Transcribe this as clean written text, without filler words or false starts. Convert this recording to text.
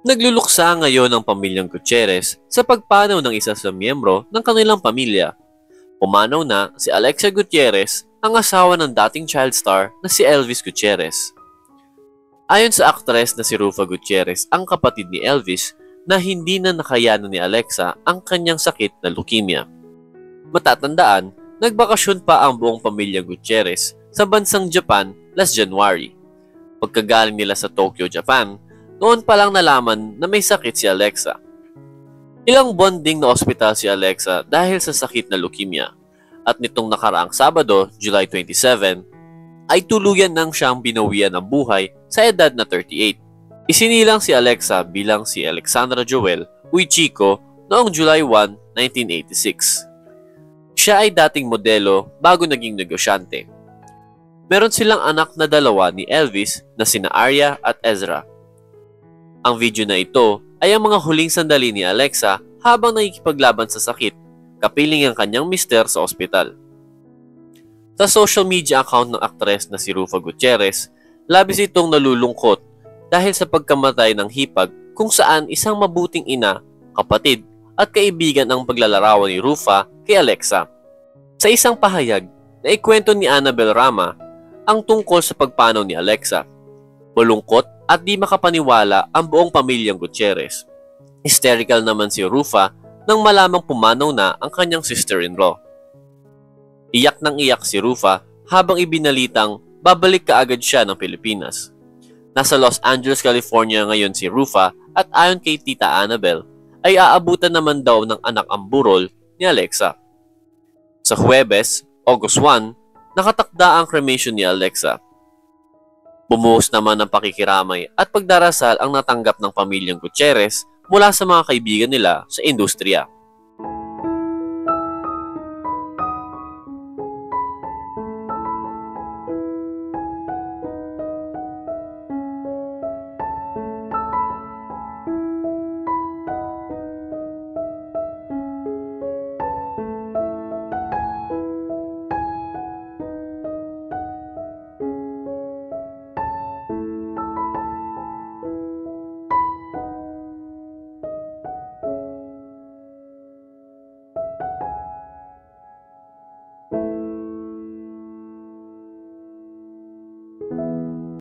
Nagluluksa ngayon ang pamilyang Gutierrez sa pagpanaw ng isa sa miyembro ng kanilang pamilya. Pumanaw na si Alexa Gutierrez, ang asawa ng dating child star na si Elvis Gutierrez. Ayon sa aktres na si Rufa Gutierrez, ang kapatid ni Elvis, na hindi na nakayanan ni Alexa ang kanyang sakit na leukemia. Matatandaan, nagbakasyon pa ang buong pamilya Gutierrez sa bansang Japan last January. Pagkagaling nila sa Tokyo, Japan, noon pa lang nalaman na may sakit si Alexa. Ilang buwan ding na ospital si Alexa dahil sa sakit na leukemia. At nitong nakaraang Sabado, July 27, ay tuluyan nang siyang binawian ng buhay sa edad na 38. Isinilang si Alexa bilang si Alexandra Joel Uy Chico noong July 1, 1986. Siya ay dating modelo bago naging negosyante. Meron silang anak na dalawa ni Elvis na sina Arya at Ezra. Ang video na ito ay ang mga huling sandali ni Alexa habang nakikipaglaban sa sakit, kapiling ang kanyang mister sa ospital. Sa social media account ng aktres na si Rufa Gutierrez, labis itong nalulungkot dahil sa pagkamatay ng hipag kung saan isang mabuting ina, kapatid at kaibigan ang paglalarawan ni Rufa kay Alexa. Sa isang pahayag, naikwento ni Annabel Rama ang tungkol sa pagpanaw ni Alexa. Malungkot at di makapaniwala ang buong pamilyang Gutierrez. Hysterical naman si Rufa nang malamang pumanaw na ang kanyang sister-in-law. Iyak nang iyak si Rufa habang ibinalitang babalik kaagad siya ng Pilipinas. Nasa Los Angeles, California ngayon si Rufa at ayon kay Tita Annabel ay aabutan naman daw ng anak ang burol ni Alexa. Sa Huwebes, August 1, nakatakda ang cremation ni Alexa. Bumuhos naman ng pakikiramay at pagdarasal ang natanggap ng pamilyang Gutierrez mula sa mga kaibigan nila sa industriya.